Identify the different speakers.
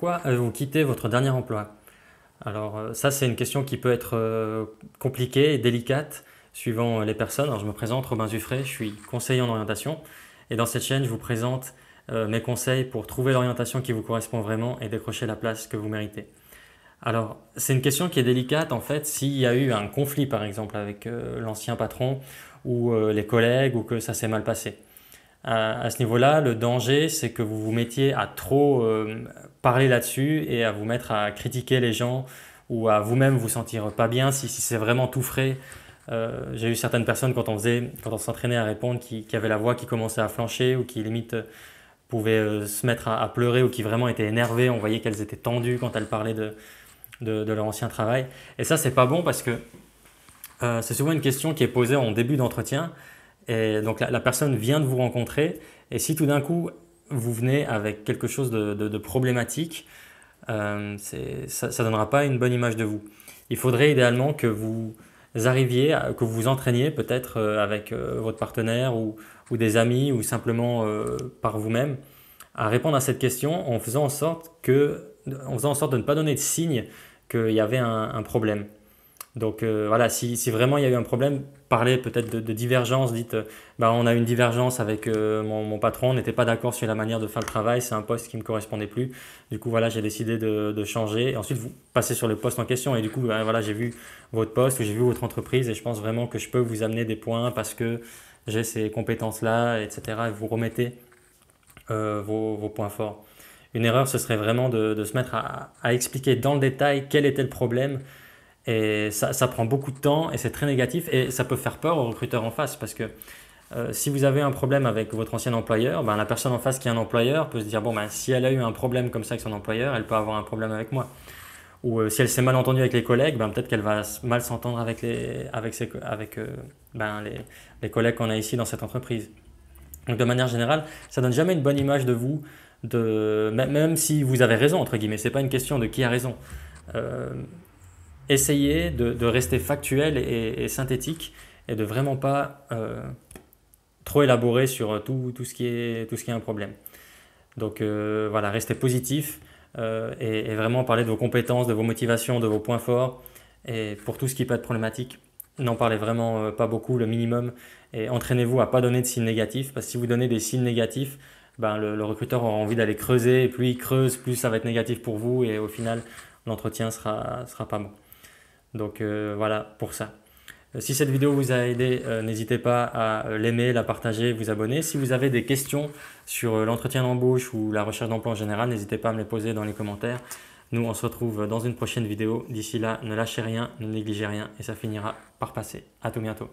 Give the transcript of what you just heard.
Speaker 1: pourquoi avez-vous quitté votre dernier emploi? Alors ça, c'est une question qui peut être compliquée et délicate suivant les personnes. Alors, je me présente, Robin Zuffray, je suis conseiller en orientation et dans cette chaîne, je vous présente mes conseils pour trouver l'orientation qui vous correspond vraiment et décrocher la place que vous méritez. Alors, c'est une question qui est délicate en fait s'il y a eu un conflit par exemple avec l'ancien patron ou les collègues ou que ça s'est mal passé. À ce niveau-là, le danger, c'est que vous vous mettiez à trop parler là-dessus et à vous mettre à critiquer les gens ou à vous-même vous sentir pas bien si c'est vraiment tout frais. J'ai eu certaines personnes quand on s'entraînait à répondre qui avaient la voix qui commençait à flancher ou qui limite pouvaient se mettre à pleurer ou qui vraiment étaient énervées. On voyait qu'elles étaient tendues quand elles parlaient de leur ancien travail. Et ça, c'est pas bon parce que c'est souvent une question qui est posée en début d'entretien. Et donc la personne vient de vous rencontrer et si tout d'un coup vous venez avec quelque chose de problématique, ça ne donnera pas une bonne image de vous. Il faudrait idéalement que vous arriviez, que vous vous entraîniez peut-être avec votre partenaire ou des amis ou simplement par vous-même à répondre à cette question en faisant en sorte de ne pas donner de signe qu'il y avait un problème. Donc voilà, si vraiment il y a eu un problème, parlez peut-être de divergence, dites bah, on a eu une divergence avec mon patron, on n'était pas d'accord sur la manière de faire le travail, c'est un poste qui ne me correspondait plus. Du coup voilà, j'ai décidé de changer. Et ensuite vous passez sur le poste en question et du coup bah, voilà, j'ai vu votre poste, j'ai vu votre entreprise et je pense vraiment que je peux vous amener des points parce que j'ai ces compétences-là, etc. Et vous remettez vos points forts. Une erreur, ce serait vraiment de se mettre à expliquer dans le détail quel était le problème et ça prend beaucoup de temps et c'est très négatif et ça peut faire peur au recruteur en face parce que si vous avez un problème avec votre ancien employeur, ben, la personne en face qui est un employeur peut se dire bon ben, si elle a eu un problème comme ça avec son employeur, elle peut avoir un problème avec moi. Ou si elle s'est mal entendue avec les collègues, ben, peut-être qu'elle va mal s'entendre avec les collègues qu'on a ici dans cette entreprise. Donc de manière générale, ça donne jamais une bonne image de vous, même si vous avez raison entre guillemets. C'est pas une question de qui a raison. Euh, Essayez de rester factuel et synthétique et de vraiment pas trop élaborer sur tout ce qui est un problème. Donc voilà, restez positif et vraiment parler de vos compétences, de vos motivations, de vos points forts. Et pour tout ce qui peut être problématique, n'en parlez vraiment pas beaucoup, le minimum. Et entraînez-vous à pas donner de signes négatifs parce que si vous donnez des signes négatifs, ben, le recruteur aura envie d'aller creuser et plus il creuse, plus ça va être négatif pour vous et au final, l'entretien sera pas bon. Donc voilà pour ça. Si cette vidéo vous a aidé, n'hésitez pas à l'aimer, la partager, vous abonner. Si vous avez des questions sur l'entretien d'embauche ou la recherche d'emploi en général, n'hésitez pas à me les poser dans les commentaires. Nous, on se retrouve dans une prochaine vidéo. D'ici là, ne lâchez rien, ne négligez rien et ça finira par passer. À tout bientôt.